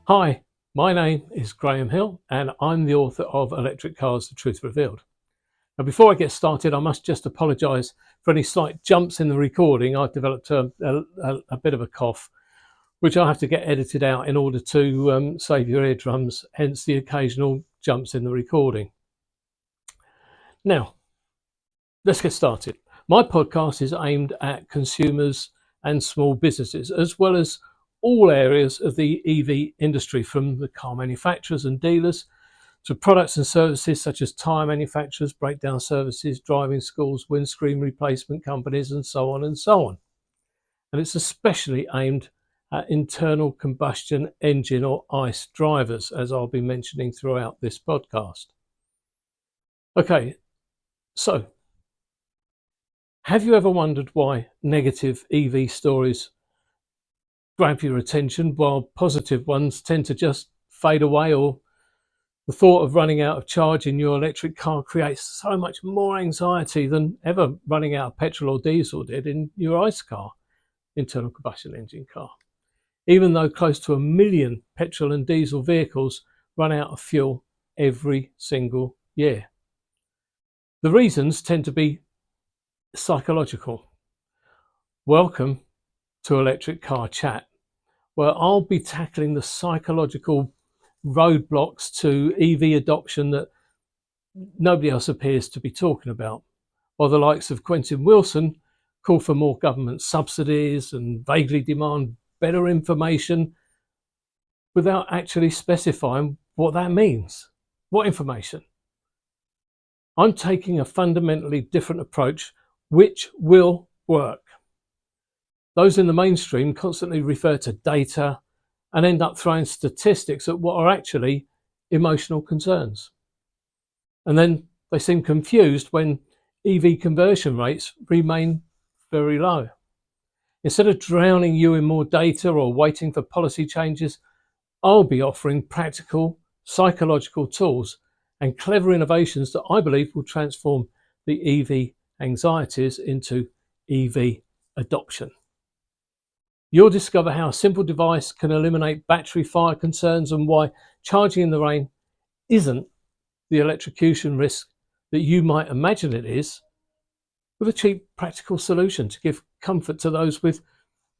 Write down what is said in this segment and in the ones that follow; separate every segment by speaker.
Speaker 1: Hi, my name is Graham Hill and I'm the author of Electric Cars, The Truth Revealed. Now, before I get started, I must just apologise for any slight jumps in the recording. I've developed a bit of a cough, which I have to get edited out in order to save your eardrums, hence the occasional jumps in the recording. Now, let's get started. My podcast is aimed at consumers and small businesses, as well as all areas of the EV industry, from the car manufacturers and dealers to products and services such as tyre manufacturers, breakdown services, driving schools, windscreen replacement companies, and so on and so on. And it's especially aimed at internal combustion engine or ICE drivers, as I'll be mentioning throughout this podcast. Okay, so have you ever wondered why negative EV stories grab your attention while positive ones tend to just fade away, or the thought of running out of charge in your electric car creates so much more anxiety than ever running out of petrol or diesel did in your ICE car, internal combustion engine car? Even though close to 1 million petrol and diesel vehicles run out of fuel every single year. The reasons tend to be psychological. Welcome to Electric Car Chat, where I'll be tackling the psychological roadblocks to EV adoption that nobody else appears to be talking about, while the likes of Quentin Wilson call for more government subsidies and vaguely demand better information without actually specifying what that means. What information? I'm taking a fundamentally different approach which will work. Those in the mainstream constantly refer to data and end up throwing statistics at what are actually emotional concerns. And then they seem confused when EV conversion rates remain very low. Instead of drowning you in more data or waiting for policy changes, I'll be offering practical psychological tools and clever innovations that I believe will transform the EV anxieties into EV adoption. You'll discover how a simple device can eliminate battery fire concerns and why charging in the rain isn't the electrocution risk that you might imagine it is, with a cheap, practical solution to give comfort to those with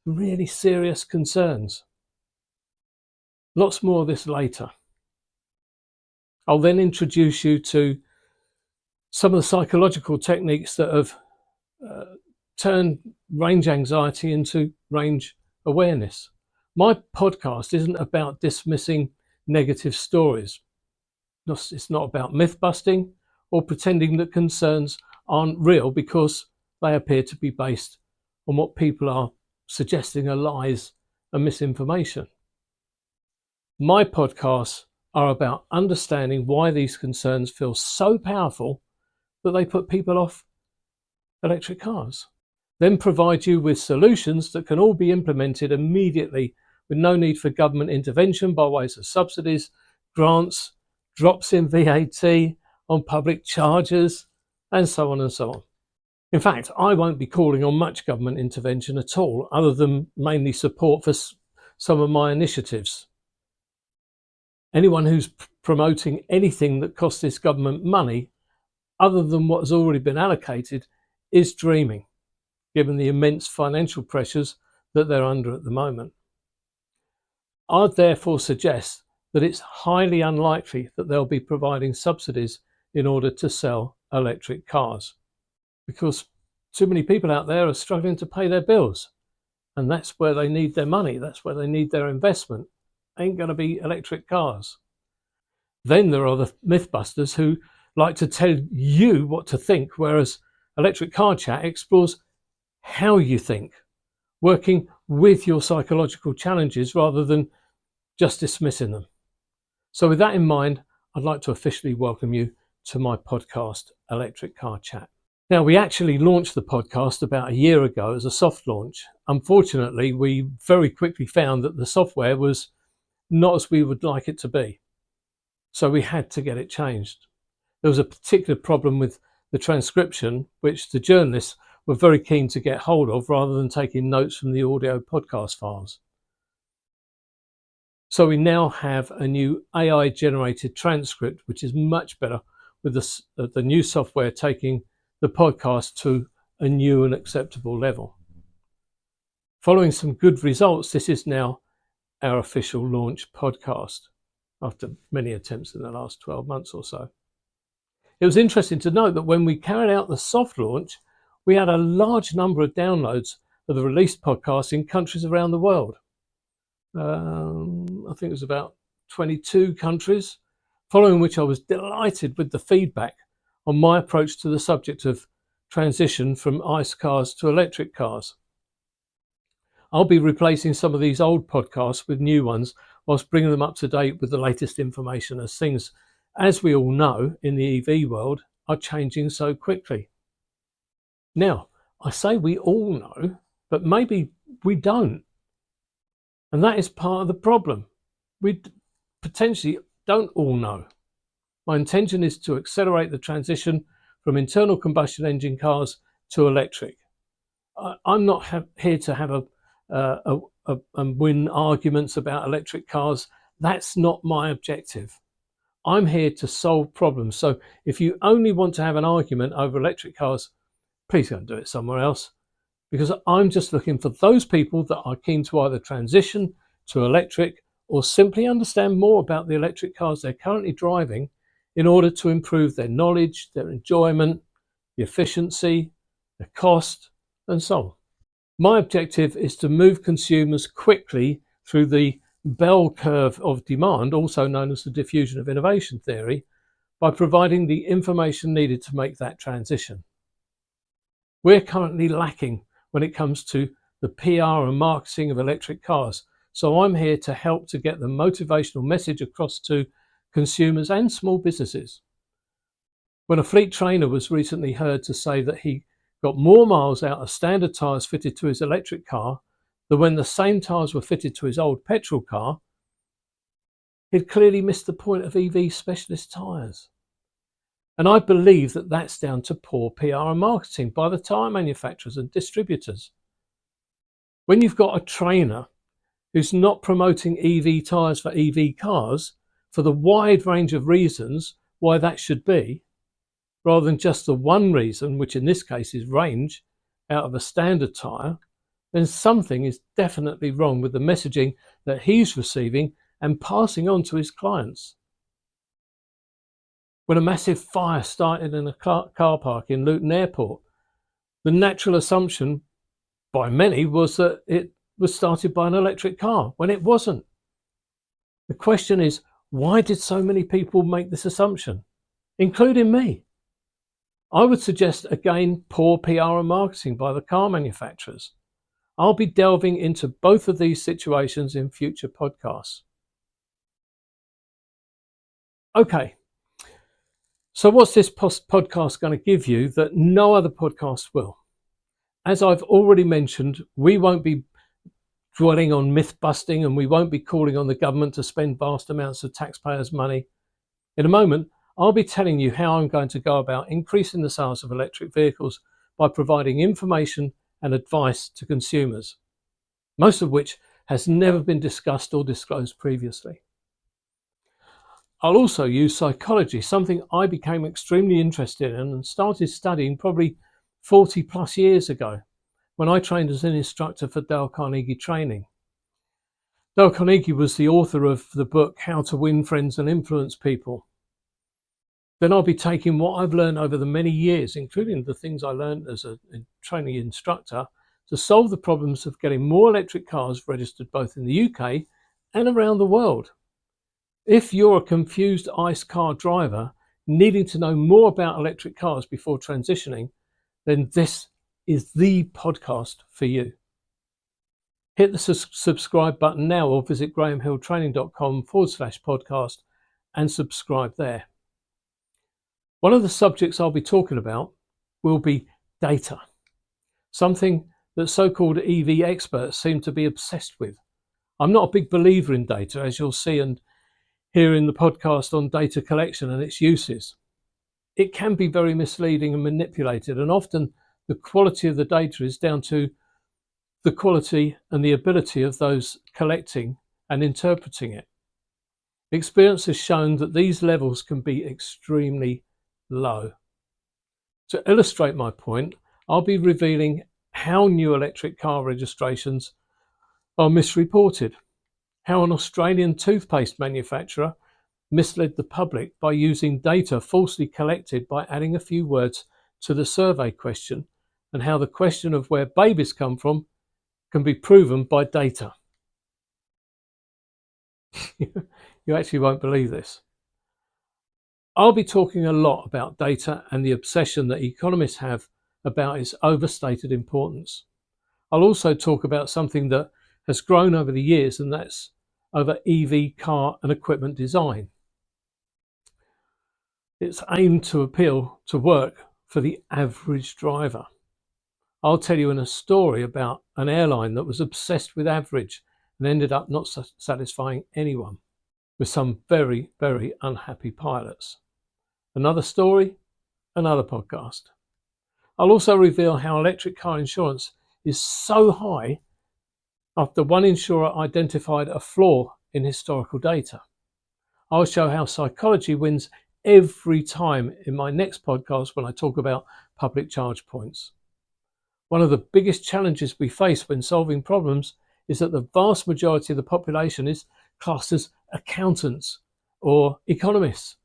Speaker 1: really serious concerns. Lots more of this later. I'll then introduce you to some of the psychological techniques that have turned range anxiety into range awareness. My podcast isn't about dismissing negative stories. It's not about myth busting or pretending that concerns aren't real because they appear to be based on what people are suggesting are lies and misinformation. My podcasts are about understanding why these concerns feel so powerful that they put people off electric cars, then provide you with solutions that can all be implemented immediately with no need for government intervention by ways of subsidies, grants, drops in VAT on public chargers, and so on and so on. In fact, I won't be calling on much government intervention at all, other than mainly support for some of my initiatives. Anyone who's promoting anything that costs this government money, other than what has already been allocated, is dreaming, given the immense financial pressures that they're under at the moment. I'd therefore suggest that it's highly unlikely that they'll be providing subsidies in order to sell electric cars, because too many people out there are struggling to pay their bills, and that's where they need their money, that's where they need their investment. Ain't going to be electric cars. Then there are the mythbusters who like to tell you what to think, whereas Electric Car Chat explores how you think, working with your psychological challenges rather than just dismissing them. So with that in mind, I'd like to officially welcome you to my podcast, Electric Car Chat. Now, we actually launched the podcast about a year ago as a soft launch. Unfortunately, we very quickly found that the software was not as we would like it to be. So we had to get it changed. There was a particular problem with the transcription, which the journalists were very keen to get hold of rather than taking notes from the audio podcast files. So we now have a new AI generated transcript, which is much better, with the new software taking the podcast to a new and acceptable level. Following some good results, this is now our official launch podcast after many attempts in the last 12 months or so. It was interesting to note that when we carried out the soft launch, we had a large number of downloads of the released podcast in countries around the world. I think it was about 22 countries, following which I was delighted with the feedback on my approach to the subject of transition from ICE cars to electric cars. I'll be replacing some of these old podcasts with new ones whilst bringing them up to date with the latest information, as things, as we all know, in the EV world are changing so quickly. Now, I say we all know, but maybe we don't. And that is part of the problem. We potentially don't all know. My intention is to accelerate the transition from internal combustion engine cars to electric. I'm not here to have and win arguments about electric cars. That's not my objective. I'm here to solve problems. So if you only want to have an argument over electric cars, please go and do it somewhere else, because I'm just looking for those people that are keen to either transition to electric or simply understand more about the electric cars they're currently driving in order to improve their knowledge, their enjoyment, the efficiency, the cost, and so on. My objective is to move consumers quickly through the bell curve of demand, also known as the diffusion of innovation theory, by providing the information needed to make that transition. We're currently lacking when it comes to the PR and marketing of electric cars, so I'm here to help to get the motivational message across to consumers and small businesses. When a fleet trainer was recently heard to say that he got more miles out of standard tyres fitted to his electric car than when the same tyres were fitted to his old petrol car, he'd clearly missed the point of EV specialist tyres. And I believe that that's down to poor PR and marketing by the tyre manufacturers and distributors. When you've got a trainer who's not promoting EV tyres for EV cars for the wide range of reasons why that should be, rather than just the one reason, which in this case is range out of a standard tyre, then something is definitely wrong with the messaging that he's receiving and passing on to his clients. When a massive fire started in a car park in Luton Airport, the natural assumption by many was that it was started by an electric car, when it wasn't. The question is, why did so many people make this assumption, including me? I would suggest, again, poor PR and marketing by the car manufacturers. I'll be delving into both of these situations in future podcasts. Okay, so what's this podcast going to give you that no other podcast will? As I've already mentioned, we won't be dwelling on myth busting, and we won't be calling on the government to spend vast amounts of taxpayers' money. In a moment, I'll be telling you how I'm going to go about increasing the sales of electric vehicles by providing information and advice to consumers, most of which has never been discussed or disclosed previously. I'll also use psychology, something I became extremely interested in and started studying probably 40 plus years ago when I trained as an instructor for Dale Carnegie training. Dale Carnegie was the author of the book How to Win Friends and Influence People. Then I'll be taking what I've learned over the many years, including the things I learned as a training instructor, to solve the problems of getting more electric cars registered both in the UK and around the world. If you're a confused ICE car driver needing to know more about electric cars before transitioning, then this is the podcast for you. Hit the subscribe button now or visit grahamhilltraining.com/podcast and subscribe there. One of the subjects I'll be talking about will be data, something that so-called EV experts seem to be obsessed with. I'm not a big believer in data, as you'll see and hear in the podcast on data collection and its uses. It can be very misleading and manipulated, and often the quality of the data is down to the quality and the ability of those collecting and interpreting it. Experience has shown that these levels can be extremely low. To illustrate my point, I'll be revealing how new electric car registrations are misreported, how an Australian toothpaste manufacturer misled the public by using data falsely collected by adding a few words to the survey question, and how the question of where babies come from can be proven by data. You actually won't believe this. I'll be talking a lot about data and the obsession that economists have about its overstated importance. I'll also talk about something that has grown over the years, and that's over EV car and equipment design. It's aimed to appeal to work for the average driver. I'll tell you in a story about an airline that was obsessed with average and ended up not satisfying anyone, with some very, very unhappy pilots. Another story, another podcast. I'll also reveal how electric car insurance is so high after one insurer identified a flaw in historical data. I'll show how psychology wins every time in my next podcast when I talk about public charge points. One of the biggest challenges we face when solving problems is that the vast majority of the population is classed as accountants or economists.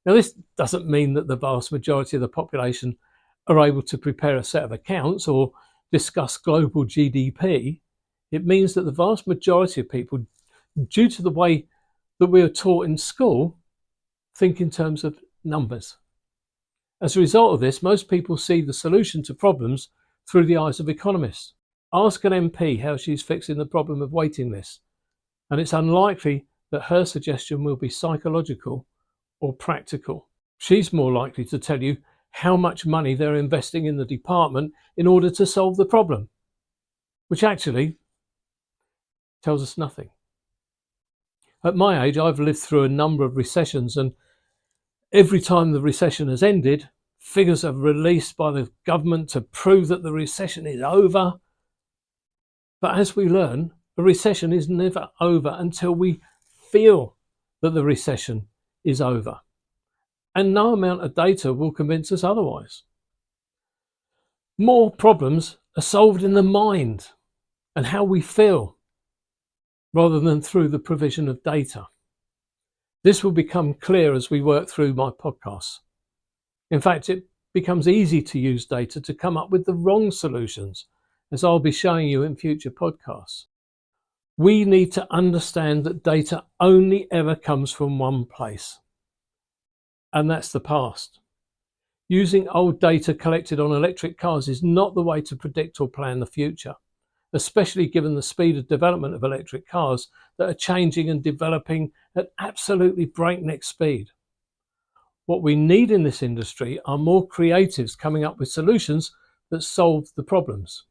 Speaker 1: Now, this doesn't mean that the vast majority of the population are able to prepare a set of accounts or discuss global GDP. It means that the vast majority of people, due to the way that we are taught in school, think in terms of numbers. As a result of this, most people see the solution to problems through the eyes of economists. Ask an MP how she's fixing the problem of waiting lists, and it's unlikely that her suggestion will be psychological or practical. She's more likely to tell you how much money they're investing in the department in order to solve the problem, which actually tells us nothing. At my age, I've lived through a number of recessions, and every time the recession has ended, figures are released by the government to prove that the recession is over. But as we learn, a recession is never over until we feel that the recession is over. And no amount of data will convince us otherwise. More problems are solved in the mind and how we feel, rather than through the provision of data. This will become clear as we work through my podcasts. In fact, it becomes easy to use data to come up with the wrong solutions, as I'll be showing you in future podcasts. We need to understand that data only ever comes from one place, and that's the past. Using old data collected on electric cars is not the way to predict or plan the future, especially given the speed of development of electric cars that are changing and developing at absolutely breakneck speed. What we need in this industry are more creatives coming up with solutions that solve the problems.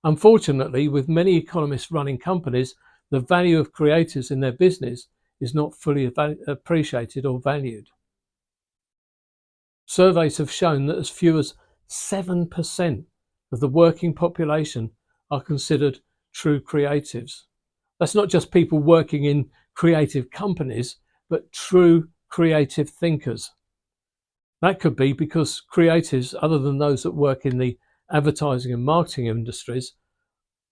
Speaker 1: Unfortunately, with many economists running companies, the value of creatives in their business is not fully appreciated or valued. Surveys have shown that as few as 7% of the working population are considered true creatives. That's not just people working in creative companies, but true creative thinkers. That could be because creatives, other than those that work in the advertising and marketing industries,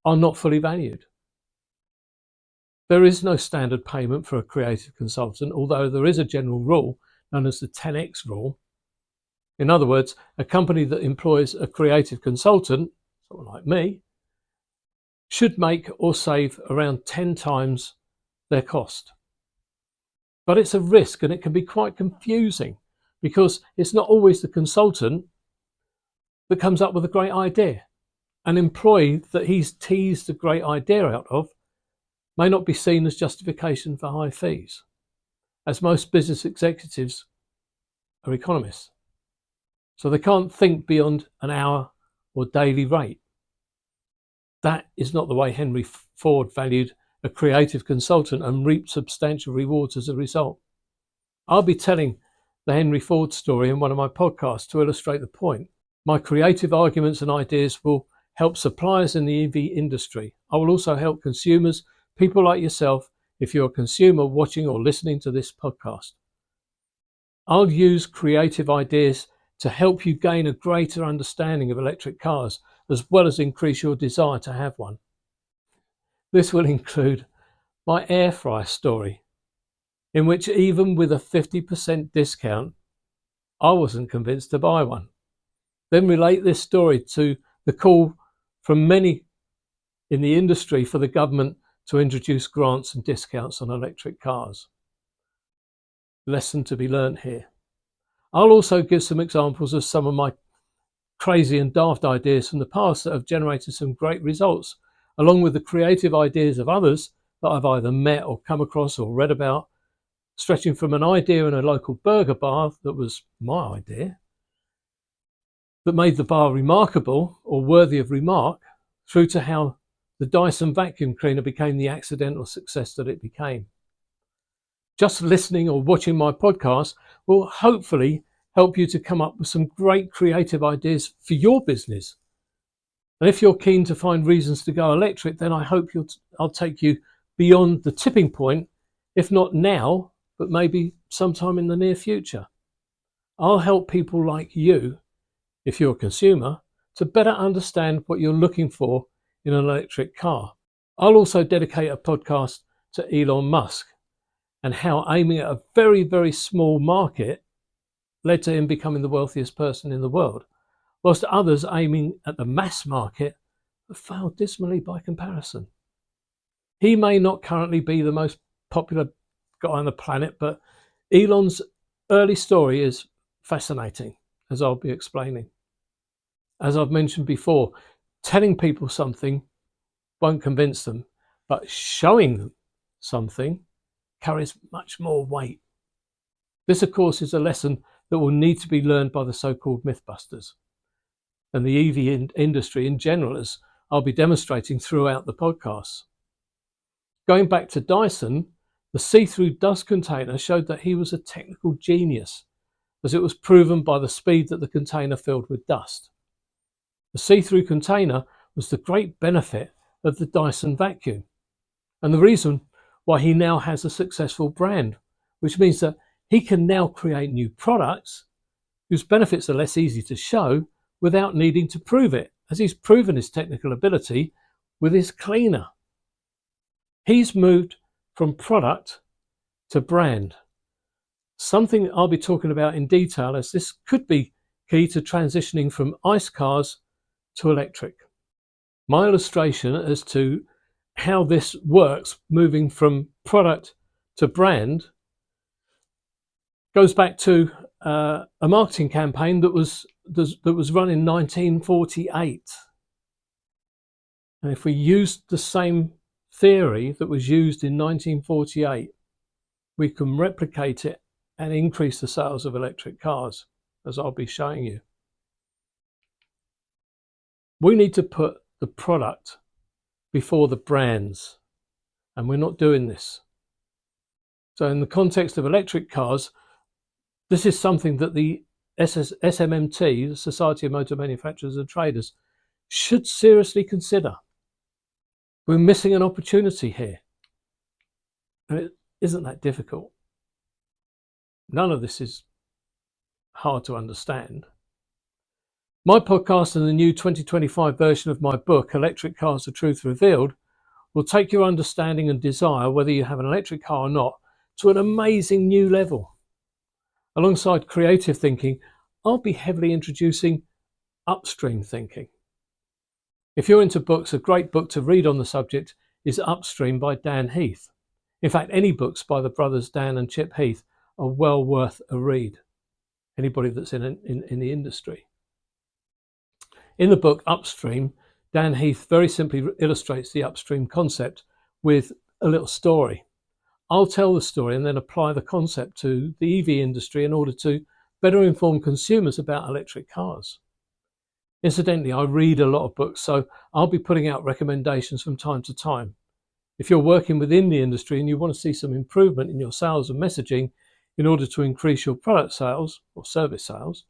Speaker 1: are not fully valued. There is no standard payment for a creative consultant, although there is a general rule known as the 10x rule. In other words, a company that employs a creative consultant, someone like me, should make or save around 10 times their cost. But it's a risk, and it can be quite confusing because it's not always the consultant that comes up with a great idea. An employee that he's teased a great idea out of may not be seen as justification for high fees, as most business executives are economists. So they can't think beyond an hour or daily rate. That is not the way Henry Ford valued a creative consultant and reaped substantial rewards as a result. I'll be telling the Henry Ford story in one of my podcasts to illustrate the point. My creative arguments and ideas will help suppliers in the EV industry. I will also help consumers, people like yourself, if you're a consumer watching or listening to this podcast. I'll use creative ideas to help you gain a greater understanding of electric cars, as well as increase your desire to have one. This will include my air fryer story, in which even with a 50% discount, I wasn't convinced to buy one. Then relate this story to the call from many in the industry for the government to introduce grants and discounts on electric cars. Lesson to be learnt here. I'll also give some examples of some of my crazy and daft ideas from the past that have generated some great results, along with the creative ideas of others that I've either met or come across or read about, stretching from an idea in a local burger bar that was my idea, that made the bar remarkable or worthy of remark, through to how the Dyson vacuum cleaner became the accidental success that it became. Just listening or watching my podcast will hopefully help you to come up with some great creative ideas for your business. And if you're keen to find reasons to go electric, then I hope I'll take you beyond the tipping point, if not now, but maybe sometime in the near future. I'll help people like you, if you're a consumer, to better understand what you're looking for in an electric car. I'll also dedicate a podcast to Elon Musk and how aiming at a very, very small market led to him becoming the wealthiest person in the world, whilst others aiming at the mass market have failed dismally by comparison. He may not currently be the most popular guy on the planet, but Elon's early story is fascinating, as I'll be explaining. As I've mentioned before, telling people something won't convince them, but showing them something carries much more weight. This, of course, is a lesson that will need to be learned by the so-called mythbusters and the EV industry in general, as I'll be demonstrating throughout the podcasts. Going back to Dyson, the see-through dust container showed that he was a technical genius, as it was proven by the speed that the container filled with dust. The see-through container was the great benefit of the Dyson vacuum, and the reason why he now has a successful brand, which means that he can now create new products whose benefits are less easy to show without needing to prove it, as he's proven his technical ability with his cleaner. He's moved from product to brand, something I'll be talking about in detail, as this could be key to transitioning from ICE cars to electric. My illustration as to how this works, moving from product to brand, goes back to a marketing campaign that was run in 1948. And if we used the same theory that was used in 1948, we can replicate it and increase the sales of electric cars, as I'll be showing you. We need to put the product before the brands, and we're not doing this. So in the context of electric cars, this is something that the SMMT, the Society of Motor Manufacturers and Traders, should seriously consider. We're missing an opportunity here, and it isn't that difficult. None of this is hard to understand. My podcast and the new 2025 version of my book, Electric Cars, The Truth Revealed, will take your understanding and desire, whether you have an electric car or not, to an amazing new level. Alongside creative thinking, I'll be heavily introducing upstream thinking. If you're into books, a great book to read on the subject is Upstream by Dan Heath. In fact, any books by the brothers Dan and Chip Heath are well worth a read. Anybody that's in the industry. In the book Upstream, Dan Heath very simply illustrates the upstream concept with a little story. I'll tell the story and then apply the concept to the EV industry in order to better inform consumers about electric cars. Incidentally, I read a lot of books, so I'll be putting out recommendations from time to time. If you're working within the industry and you want to see some improvement in your sales and messaging in order to increase your product sales or service sales,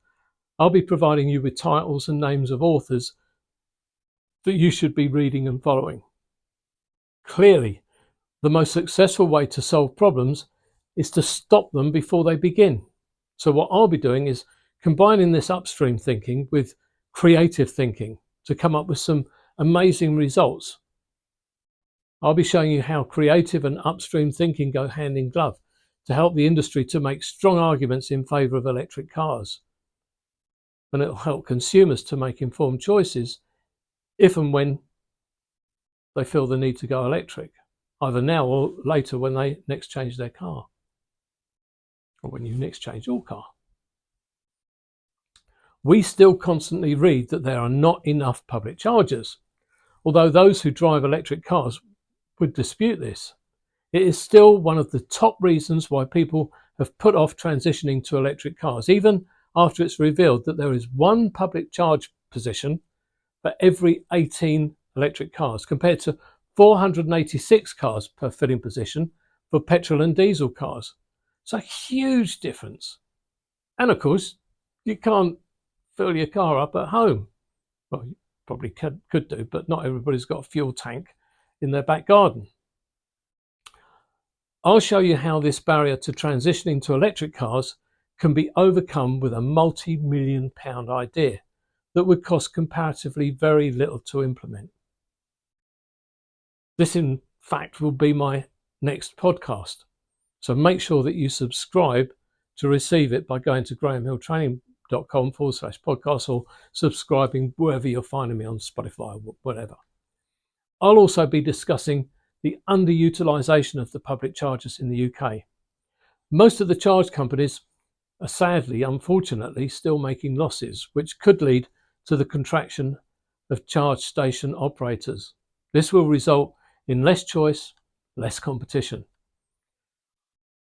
Speaker 1: I'll be providing you with titles and names of authors that you should be reading and following. Clearly, The most successful way to solve problems is to stop them before they begin. So what I'll be doing is combining this upstream thinking with creative thinking to come up with some amazing results. I'll be showing you how creative and upstream thinking go hand in glove to help the industry to make strong arguments in favour of electric cars. And it'll help consumers to make informed choices if and when they feel the need to go electric, either now or later when they next change their car, or when you next change your car. We still constantly read that there are not enough public chargers, although those who drive electric cars would dispute this. It is still one of the top reasons why people have put off transitioning to electric cars, even after it's revealed that there is one public charge position for every 18 electric cars, compared to 486 cars per filling position for petrol and diesel cars. It's a huge difference. And of course, you can't fill your car up at home. Well, you probably could do, but not everybody's got a fuel tank in their back garden. I'll show you how this barrier to transitioning to electric cars can be overcome with a multi-million-pound idea that would cost comparatively very little to implement. This, in fact, will be my next podcast. So make sure that you subscribe to receive it by going to grahamhilltraining.com/podcast or subscribing wherever you're finding me on Spotify or whatever. I'll also be discussing the underutilisation of the public chargers in the UK. Most of the charge companies are sadly, unfortunately, still making losses, which could lead to the contraction of charge station operators. This will result in less choice, less competition.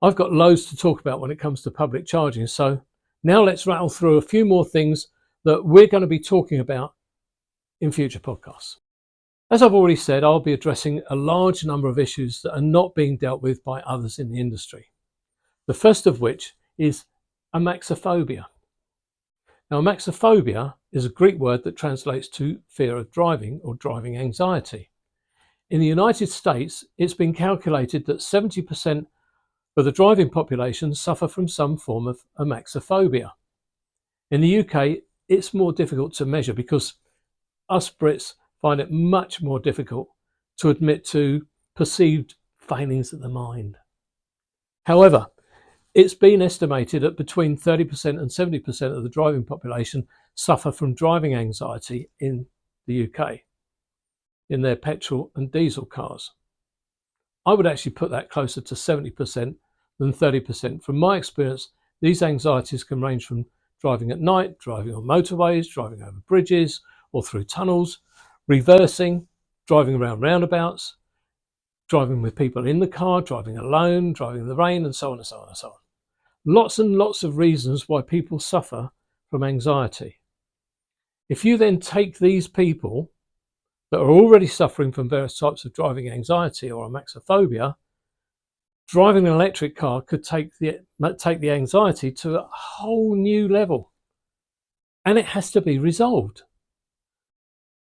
Speaker 1: I've got loads to talk about when it comes to public charging, so now let's rattle through a few more things that we're going to be talking about in future podcasts. As I've already said, I'll be addressing a large number of issues that are not being dealt with by others in the industry. The first of which is amaxophobia. Now, amaxophobia is a Greek word that translates to fear of driving or driving anxiety. In the United States, it's been calculated that 70% of the driving population suffer from some form of amaxophobia. In the UK, it's more difficult to measure because us Brits find it much more difficult to admit to perceived failings of the mind. However, it's been estimated that between 30% and 70% of the driving population suffer from driving anxiety in the UK in their petrol and diesel cars. I would actually put that closer to 70% than 30%. From my experience, these anxieties can range from driving at night, driving on motorways, driving over bridges or through tunnels, reversing, driving around roundabouts, driving with people in the car, driving alone, driving in the rain, and so on and so on and so on. Lots and lots of reasons why people suffer from anxiety. If you then take these people that are already suffering from various types of driving anxiety or amaxophobia, driving an electric car could take the anxiety to a whole new level, and it has to be resolved.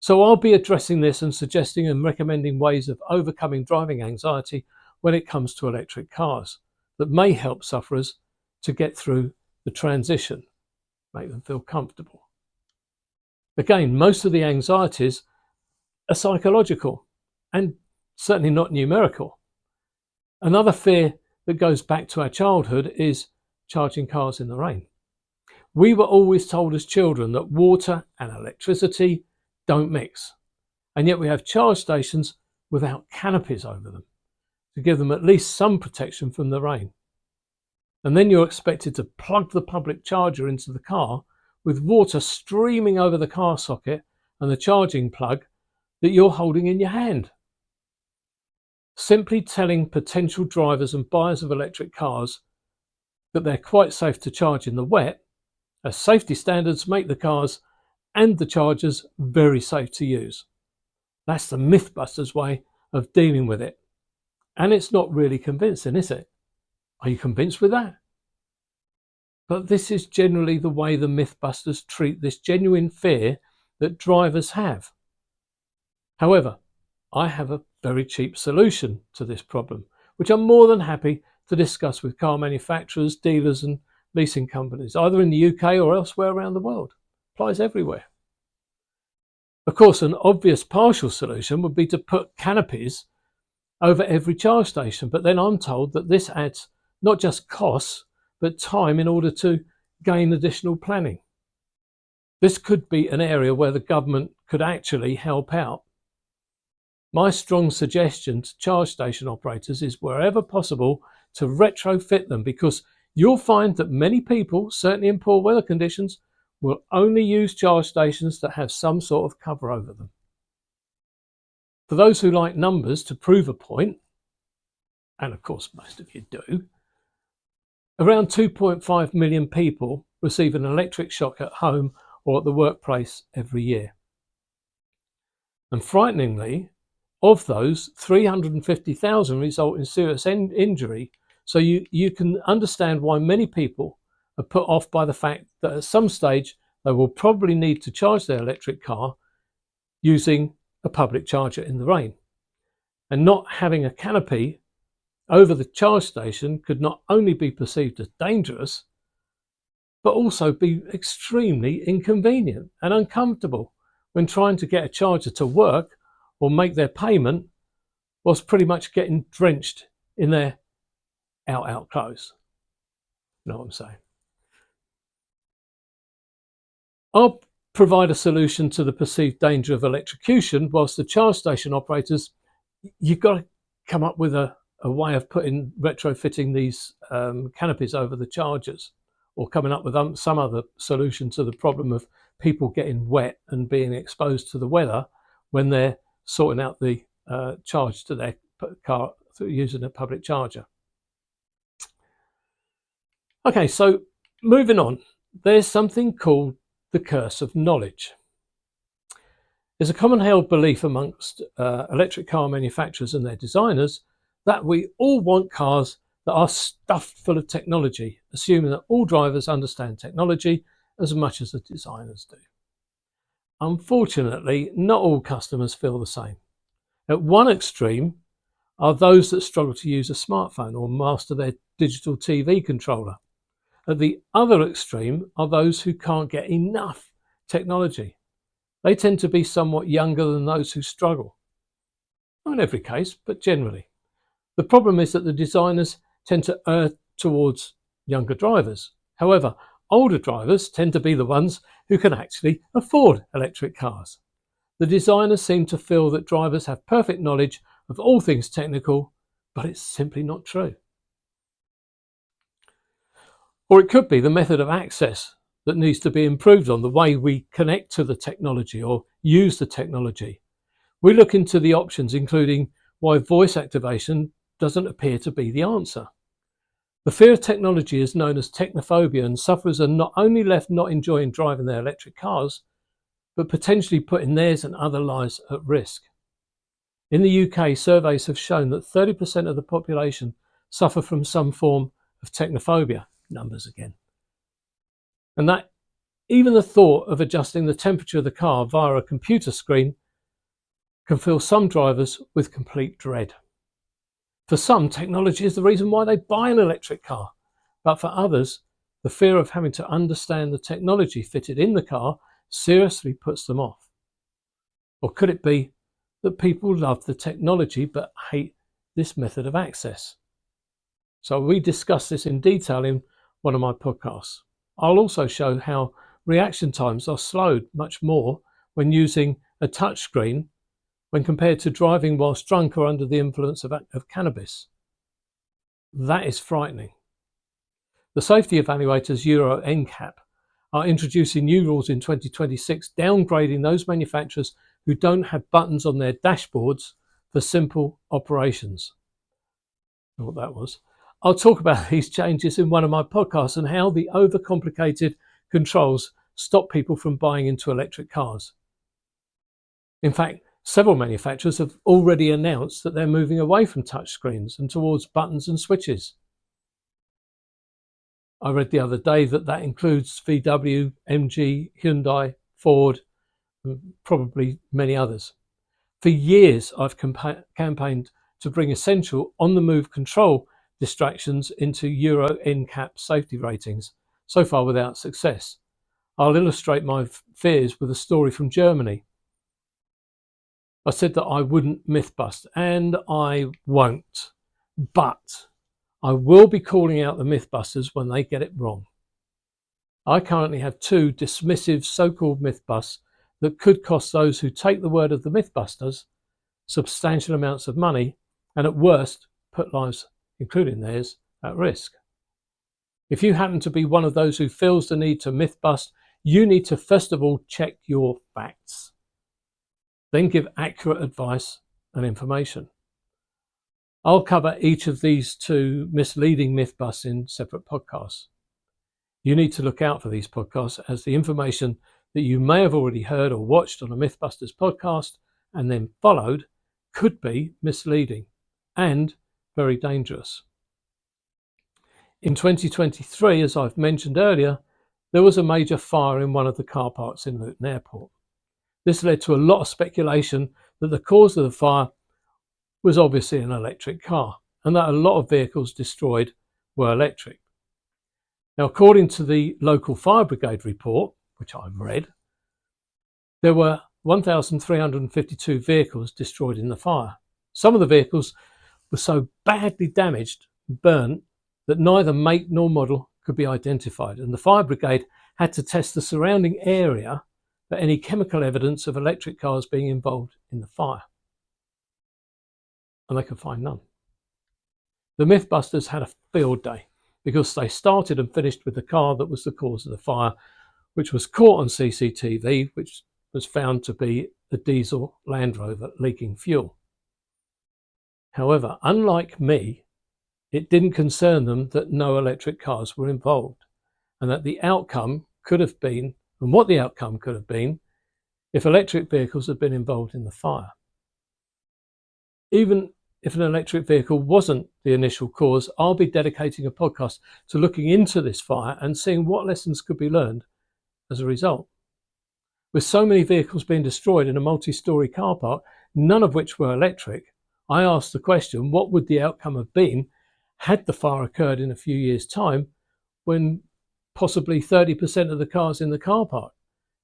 Speaker 1: So I'll be addressing this and suggesting and recommending ways of overcoming driving anxiety when it comes to electric cars that may help sufferers to get through the transition, make them feel comfortable. Again, most of the anxieties are psychological and certainly not numerical. Another fear that goes back to our childhood is charging cars in the rain. We were always told as children that water and electricity don't mix, and yet we have charge stations without canopies over them to give them at least some protection from the rain. And then you're expected to plug the public charger into the car with water streaming over the car socket and the charging plug that you're holding in your hand. Simply telling potential drivers and buyers of electric cars that they're quite safe to charge in the wet, as safety standards make the cars and the chargers very safe to use. That's the Mythbusters way of dealing with it. And it's not really convincing, is it? Are you convinced with that? But this is generally the way the Mythbusters treat this genuine fear that drivers have. However, I have a very cheap solution to this problem, which I'm more than happy to discuss with car manufacturers, dealers and leasing companies, either in the UK or elsewhere around the world. Applies everywhere. Of course, an obvious partial solution would be to put canopies over every charge station, but then I'm told that this adds not just costs, but time in order to gain additional planning. This could be an area where the government could actually help out. My strong suggestion to charge station operators is, wherever possible, to retrofit them, because you'll find that many people, certainly in poor weather conditions, will only use charge stations that have some sort of cover over them. For those who like numbers, to prove a point, and of course most of you do, around 2.5 million people receive an electric shock at home or at the workplace every year. And frighteningly, of those, 350,000 result in serious injury. So you can understand why many people are put off by the fact that at some stage they will probably need to charge their electric car using a public charger in the rain. And not having a canopy over the charge station could not only be perceived as dangerous, but also be extremely inconvenient and uncomfortable when trying to get a charger to work or make their payment whilst pretty much getting drenched in their out clothes. You know what I'm saying? I'll provide a solution to the perceived danger of electrocution, whilst the charge station operators, you've got to come up with a way of retrofitting these canopies over the chargers, or coming up with some other solution to the problem of people getting wet and being exposed to the weather when they're sorting out the charge to their car through using a public charger. Okay, so moving on, there's something called the curse of knowledge. There's a common held belief amongst electric car manufacturers and their designers that we all want cars that are stuffed full of technology, assuming that all drivers understand technology as much as the designers do. Unfortunately, not all customers feel the same. At one extreme are those that struggle to use a smartphone or master their digital TV controller. At the other extreme are those who can't get enough technology. They tend to be somewhat younger than those who struggle. Not in every case, but generally. The problem is that the designers tend to err towards younger drivers. However, older drivers tend to be the ones who can actually afford electric cars. The designers seem to feel that drivers have perfect knowledge of all things technical, but it's simply not true. Or it could be the method of access that needs to be improved on, the way we connect to the technology or use the technology. We look into the options, including why voice activation doesn't appear to be the answer. The fear of technology is known as technophobia, and sufferers are not only left not enjoying driving their electric cars, but potentially putting theirs and other lives at risk. In the UK, surveys have shown that 30% of the population suffer from some form of technophobia, numbers again. And that even the thought of adjusting the temperature of the car via a computer screen can fill some drivers with complete dread. For some, technology is the reason why they buy an electric car, but for others, the fear of having to understand the technology fitted in the car seriously puts them off. Or could it be that people love the technology but hate this method of access? So we discuss this in detail in one of my podcasts. I'll also show how reaction times are slowed much more when using a touchscreen when compared to driving whilst drunk or under the influence of cannabis. That is frightening. The safety evaluators Euro NCAP are introducing new rules in 2026, downgrading those manufacturers who don't have buttons on their dashboards for simple operations. I know what that was. I'll talk about these changes in one of my podcasts and how the overcomplicated controls stop people from buying into electric cars. In fact, several manufacturers have already announced that they're moving away from touchscreens and towards buttons and switches. I read the other day that includes VW, MG, Hyundai, Ford, and probably many others. For years, I've campaigned to bring essential on-the-move control distractions into Euro NCAP safety ratings, so far without success. I'll illustrate my fears with a story from Germany. I said that I wouldn't myth bust, and I won't. But I will be calling out the mythbusters when they get it wrong. I currently have 2 dismissive so-called myth busts that could cost those who take the word of the mythbusters substantial amounts of money and at worst put lives, including theirs, at risk. If you happen to be one of those who feels the need to myth bust, you need to first of all check your facts. Then give accurate advice and information. I'll cover each of these 2 misleading myth busts in separate podcasts. You need to look out for these podcasts, as the information that you may have already heard or watched on a Mythbusters podcast and then followed could be misleading and very dangerous. In 2023, as I've mentioned earlier, there was a major fire in one of the car parks in Luton Airport. This led to a lot of speculation that the cause of the fire was obviously an electric car and that a lot of vehicles destroyed were electric. Now, according to the local fire brigade report, which I've read, there were 1,352 vehicles destroyed in the fire. Some of the vehicles were so badly damaged and burnt that neither make nor model could be identified, and the fire brigade had to test the surrounding area for any chemical evidence of electric cars being involved in the fire. And they could find none. The Mythbusters had a field day because they started and finished with the car that was the cause of the fire, which was caught on CCTV, which was found to be a diesel Land Rover leaking fuel. However, unlike me, it didn't concern them that no electric cars were involved, and that the outcome could have been, and what the outcome could have been, if electric vehicles had been involved in the fire. Even if an electric vehicle wasn't the initial cause, I'll be dedicating a podcast to looking into this fire and seeing what lessons could be learned as a result. With so many vehicles being destroyed in a multi-storey car park, none of which were electric, I asked the question, what would the outcome have been had the fire occurred in a few years' time, when possibly 30% of the cars in the car park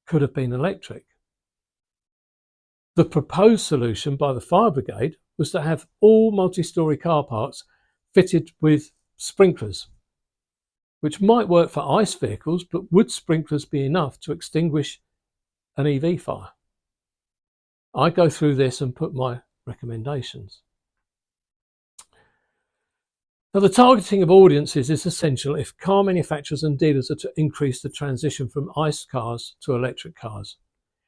Speaker 1: could have been electric? The proposed solution by the fire brigade was to have all multi-storey car parks fitted with sprinklers, which might work for ICE vehicles, but would sprinklers be enough to extinguish an EV fire? I go through this and put my recommendations. Now, the targeting of audiences is essential if car manufacturers and dealers are to increase the transition from ICE cars to electric cars.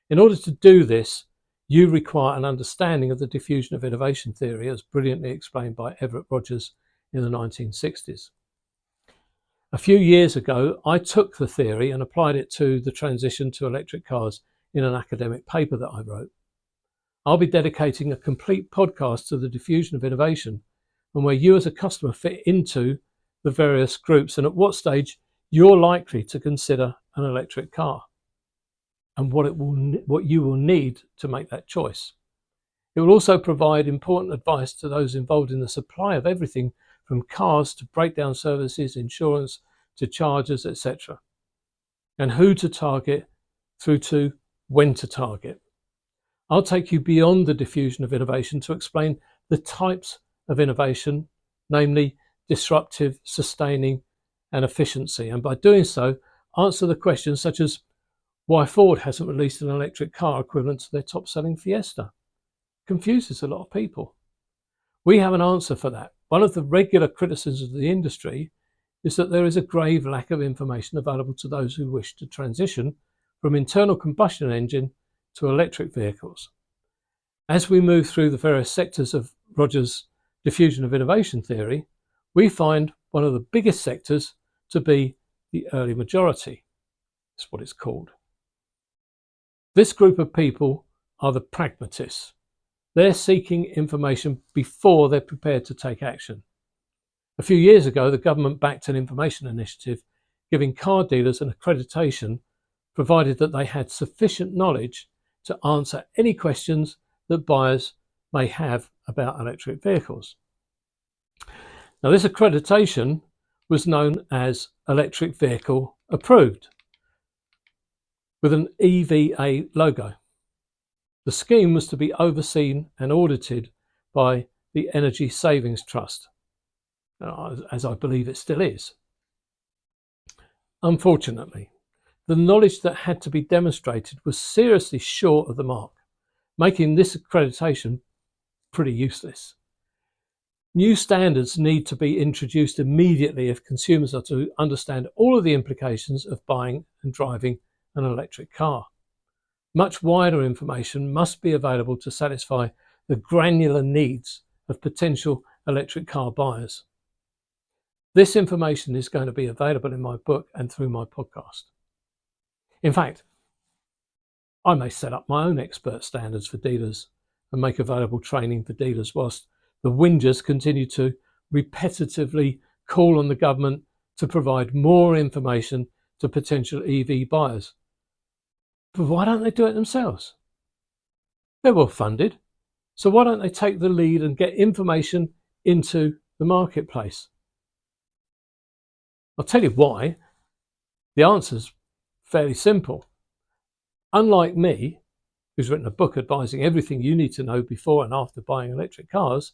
Speaker 1: In order to do this, you require an understanding of the diffusion of innovation theory, as brilliantly explained by Everett Rogers in the 1960s. A few years ago, I took the theory and applied it to the transition to electric cars in an academic paper that I wrote. I'll be dedicating a complete podcast to the diffusion of innovation and where you as a customer fit into the various groups and at what stage you're likely to consider an electric car and what you will need to make that choice. It will also provide important advice to those involved in the supply of everything from cars to breakdown services, insurance to chargers, etc., and who to target through to when to target. I'll take you beyond the diffusion of innovation to explain the types of innovation, namely disruptive, sustaining, and efficiency, and by doing so, answer the questions such as why Ford hasn't released an electric car equivalent to their top-selling Fiesta. Confuses a lot of people. We have an answer for that. One of the regular criticisms of the industry is that there is a grave lack of information available to those who wish to transition from internal combustion engine to electric vehicles. As we move through the various sectors of Rogers' diffusion of innovation theory, we find one of the biggest sectors to be the early majority. That's what it's called. This group of people are the pragmatists. They're seeking information before they're prepared to take action. A few years ago, the government backed an information initiative giving car dealers an accreditation provided that they had sufficient knowledge to answer any questions that buyers may have about electric vehicles. Now, this accreditation was known as Electric Vehicle Approved, with an EVA logo. The scheme was to be overseen and audited by the Energy Savings Trust, as I believe it still is. Unfortunately, the knowledge that had to be demonstrated was seriously short of the mark, making this accreditation pretty useless. New standards need to be introduced immediately if consumers are to understand all of the implications of buying and driving an electric car. Much wider information must be available to satisfy the granular needs of potential electric car buyers. This information is going to be available in my book and through my podcast. In fact, I may set up my own expert standards for dealers and make available training for dealers whilst the whingers continue to repetitively call on the government to provide more information to potential EV buyers. But why don't they do it themselves? They're well funded, so why don't they take the lead and get information into the marketplace? I'll tell you why. The answer's fairly simple. Unlike me, who's written a book advising everything you need to know before and after buying electric cars,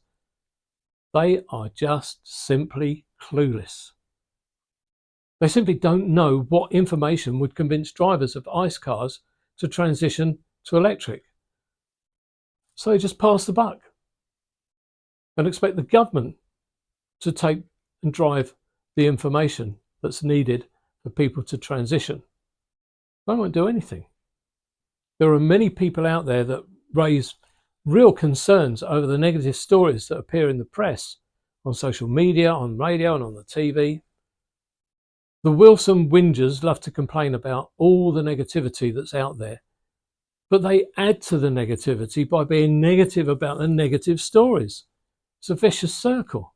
Speaker 1: they are just simply clueless. They simply don't know what information would convince drivers of ICE cars to transition to electric. So they just pass the buck and expect the government to take and drive the information that's needed for people to transition. They won't do anything. There are many people out there that raise real concerns over the negative stories that appear in the press, on social media, on radio and on the TV. The Wilson whingers love to complain about all the negativity that's out there, but they add to the negativity by being negative about the negative stories. It's a vicious circle.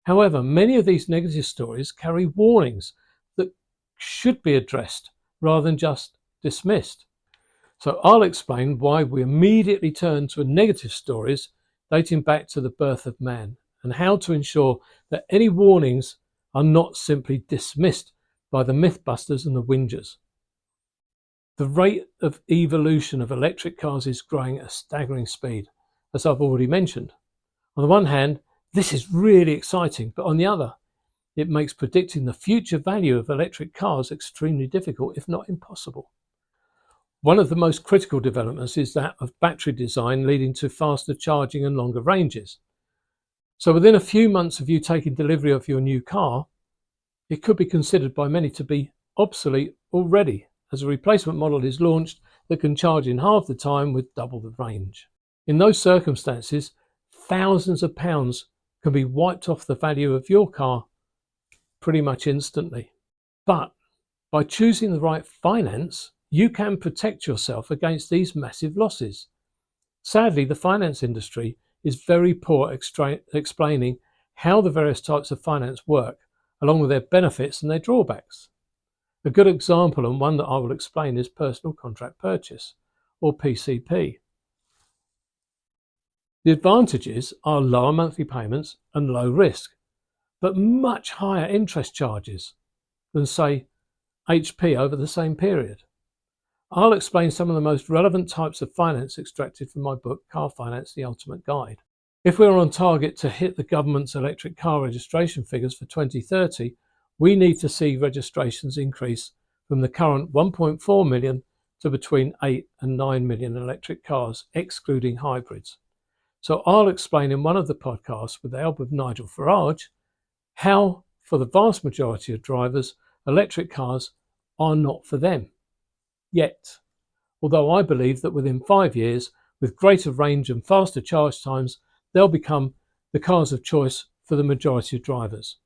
Speaker 1: However, many of these negative stories carry warnings that should be addressed rather than just dismissed. So I'll explain why we immediately turn to negative stories dating back to the birth of man and how to ensure that any warnings are not simply dismissed by the mythbusters and the whingers. The rate of evolution of electric cars is growing at a staggering speed, as I've already mentioned. On the one hand, this is really exciting, but on the other, it makes predicting the future value of electric cars extremely difficult, if not impossible. One of the most critical developments is that of battery design, leading to faster charging and longer ranges. So within a few months of you taking delivery of your new car, it could be considered by many to be obsolete already, as a replacement model is launched that can charge in half the time with double the range. In those circumstances, thousands of pounds can be wiped off the value of your car pretty much instantly. But by choosing the right finance, you can protect yourself against these massive losses. Sadly, the finance industry is very poor explaining how the various types of finance work, along with their benefits and their drawbacks. A good example, and one that I will explain, is personal contract purchase, or PCP. The advantages are lower monthly payments and low risk, but much higher interest charges than, say, HP over the same period. I'll explain some of the most relevant types of finance extracted from my book, Car Finance, The Ultimate Guide. If we're on target to hit the government's electric car registration figures for 2030, we need to see registrations increase from the current 1.4 million to between 8 and 9 million electric cars, excluding hybrids. So I'll explain in one of the podcasts, with the help of Nigel Farage, how, for the vast majority of drivers, electric cars are not for them. Yet, although I believe that within 5 years, with greater range and faster charge times, they'll become the cars of choice for the majority of drivers.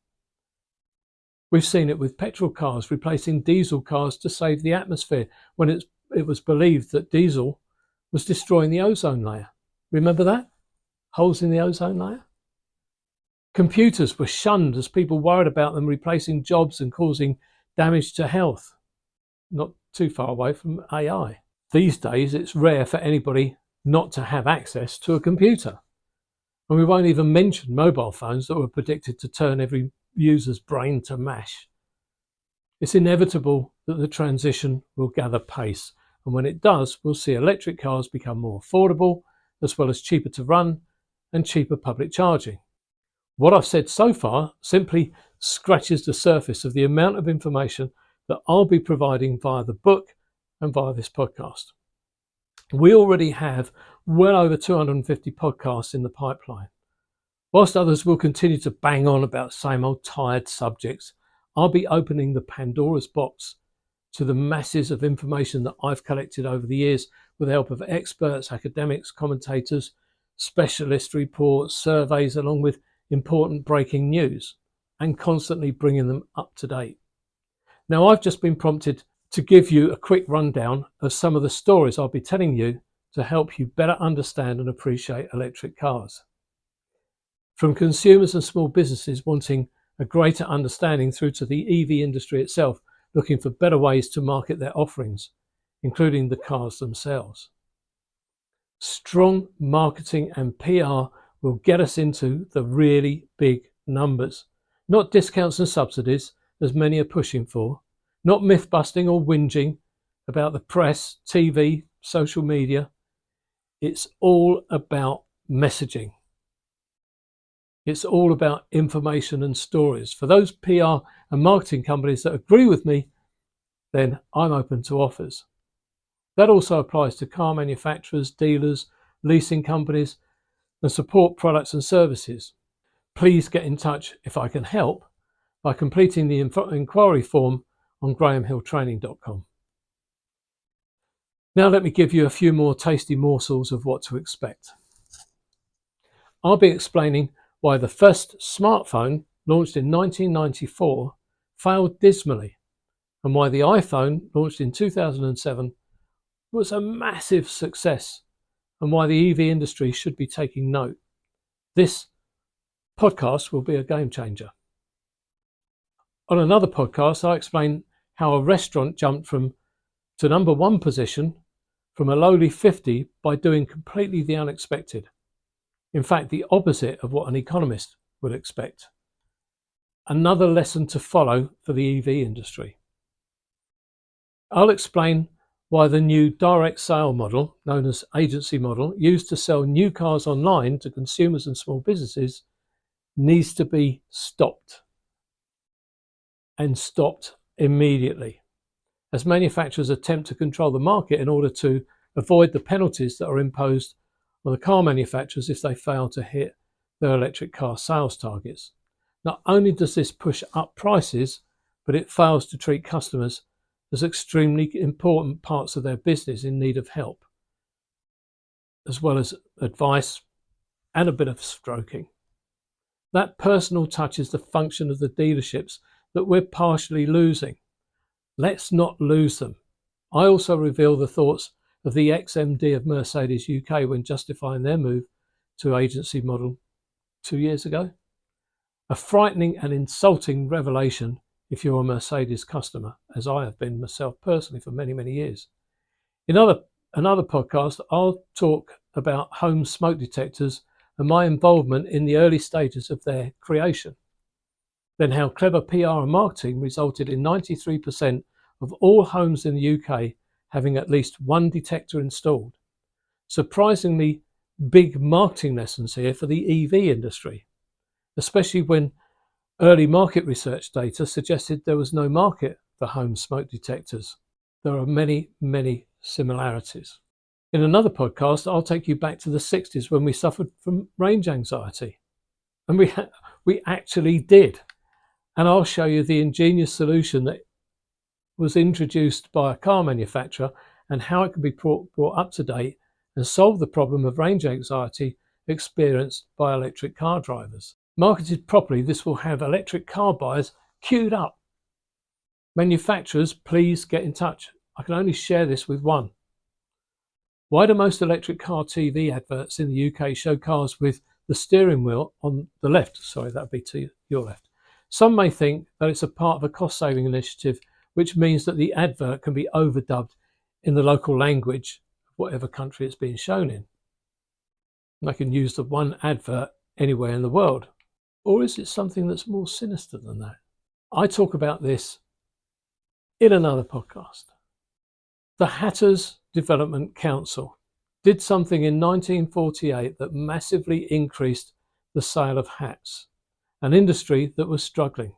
Speaker 1: We've seen it with petrol cars replacing diesel cars to save the atmosphere when it was believed that diesel was destroying the ozone layer. Remember that? Holes in the ozone layer? Computers were shunned as people worried about them replacing jobs and causing damage to health. Not too far away from AI. These days, it's rare for anybody not to have access to a computer. And we won't even mention mobile phones that were predicted to turn every user's brain to mash. It's inevitable that the transition will gather pace, and when it does, we'll see electric cars become more affordable, as well as cheaper to run and cheaper public charging. What I've said so far simply scratches the surface of the amount of information that I'll be providing via the book and via this podcast. We already have well over 250 podcasts in the pipeline. Whilst others will continue to bang on about same old tired subjects, I'll be opening the Pandora's box to the masses of information that I've collected over the years with the help of experts, academics, commentators, specialist reports, surveys, along with important breaking news, and constantly bringing them up to date. Now, I've just been prompted to give you a quick rundown of some of the stories I'll be telling you to help you better understand and appreciate electric cars. From consumers and small businesses wanting a greater understanding through to the EV industry itself, looking for better ways to market their offerings, including the cars themselves. Strong marketing and PR will get us into the really big numbers, not discounts and subsidies, as many are pushing for, not myth busting or whinging about the press, TV, social media. It's all about messaging. It's all about information and stories. For those PR and marketing companies that agree with me, then I'm open to offers. That also applies to car manufacturers, dealers, leasing companies, and support products and services. Please get in touch if I can help by completing the inquiry form on grahamhilltraining.com. Now let me give you a few more tasty morsels of what to expect. I'll be explaining why the first smartphone, launched in 1994, failed dismally, and why the iPhone, launched in 2007, was a massive success, and why the EV industry should be taking note. This podcast will be a game changer. On another podcast, I explain how a restaurant jumped to number one position from a lowly 50 by doing completely the unexpected. In fact, the opposite of what an economist would expect. Another lesson to follow for the EV industry. I'll explain why the new direct sale model, known as agency model, used to sell new cars online to consumers and small businesses, needs to be stopped. And stopped immediately, as manufacturers attempt to control the market in order to avoid the penalties that are imposed on the car manufacturers if they fail to hit their electric car sales targets. Not only does this push up prices, but it fails to treat customers as extremely important parts of their business in need of help, as well as advice and a bit of stroking. That personal touch is the function of the dealerships that we're partially losing. Let's not lose them. I also reveal the thoughts of the ex-MD of Mercedes UK when justifying their move to agency model 2 years ago. A frightening and insulting revelation if you're a Mercedes customer, as I have been myself personally for many, many years. In another podcast, I'll talk about home smoke detectors and my involvement in the early stages of their creation. Then how clever PR and marketing resulted in 93% of all homes in the UK having at least one detector installed. Surprisingly big marketing lessons here for the EV industry, especially when early market research data suggested there was no market for home smoke detectors. There are many, many similarities. In another podcast, I'll take you back to the 60s when we suffered from range anxiety. And we actually did. And I'll show you the ingenious solution that was introduced by a car manufacturer and how it can be brought up to date and solve the problem of range anxiety experienced by electric car drivers. Marketed properly, this will have electric car buyers queued up. Manufacturers, please get in touch. I can only share this with one. Why do most electric car TV adverts in the UK show cars with the steering wheel on the left? Sorry, that would be to your left. Some may think that it's a part of a cost-saving initiative, which means that the advert can be overdubbed in the local language of whatever country it's being shown in. I can use the one advert anywhere in the world. Or is it something that's more sinister than that? I talk about this in another podcast. The Hatters Development Council did something in 1948 that massively increased the sale of hats, an industry that was struggling.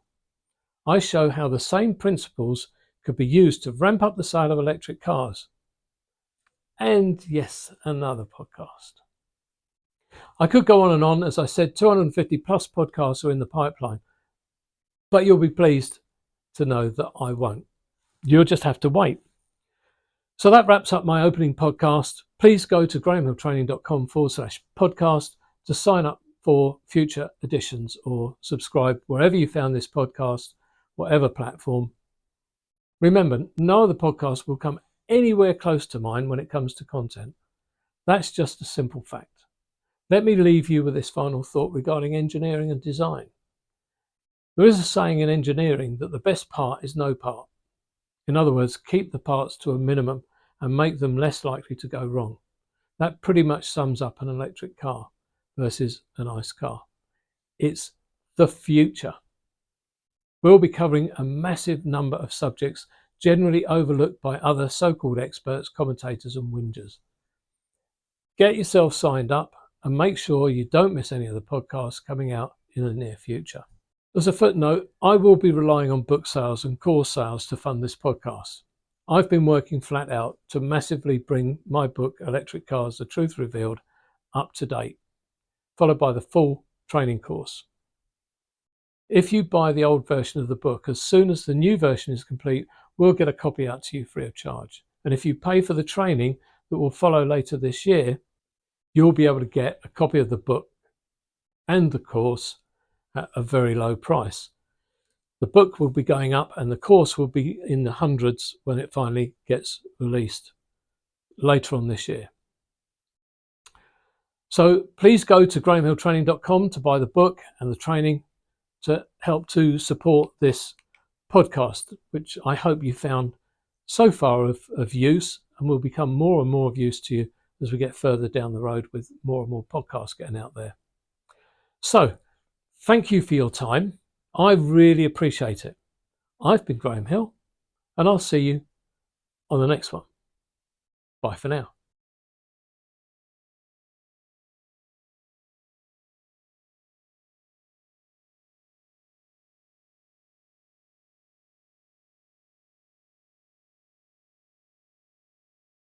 Speaker 1: I show how the same principles could be used to ramp up the sale of electric cars. And yes, another podcast. I could go on and on. As I said, 250 plus podcasts are in the pipeline, but you'll be pleased to know that I won't. You'll just have to wait. So that wraps up my opening podcast. Please go to grahamhilltraining.com/podcast to sign up for future editions or subscribe wherever you found this podcast, whatever platform. Remember, no other podcast will come anywhere close to mine when it comes to content. That's just a simple fact. Let me leave you with this final thought regarding engineering and design. There is a saying in engineering that the best part is no part. In other words, keep the parts to a minimum and make them less likely to go wrong. That pretty much sums up an electric car versus an ICE car. It's the future. We'll be covering a massive number of subjects generally overlooked by other so-called experts, commentators and whingers. Get yourself signed up and make sure you don't miss any of the podcasts coming out in the near future. As a footnote, I will be relying on book sales and course sales to fund this podcast. I've been working flat out to massively bring my book, Electric Cars, The Truth Revealed, up to date, followed by the full training course. If you buy the old version of the book, as soon as the new version is complete, we'll get a copy out to you free of charge. And if you pay for the training that will follow later this year, you'll be able to get a copy of the book and the course at a very low price. The book will be going up and the course will be in the hundreds when it finally gets released later on this year. So please go to grahamhilltraining.com to buy the book and the training to help to support this podcast, which I hope you found so far of use and will become more and more of use to you as we get further down the road with more and more podcasts getting out there. So thank you for your time. I really appreciate it. I've been Graham Hill, and I'll see you on the next one. Bye for now.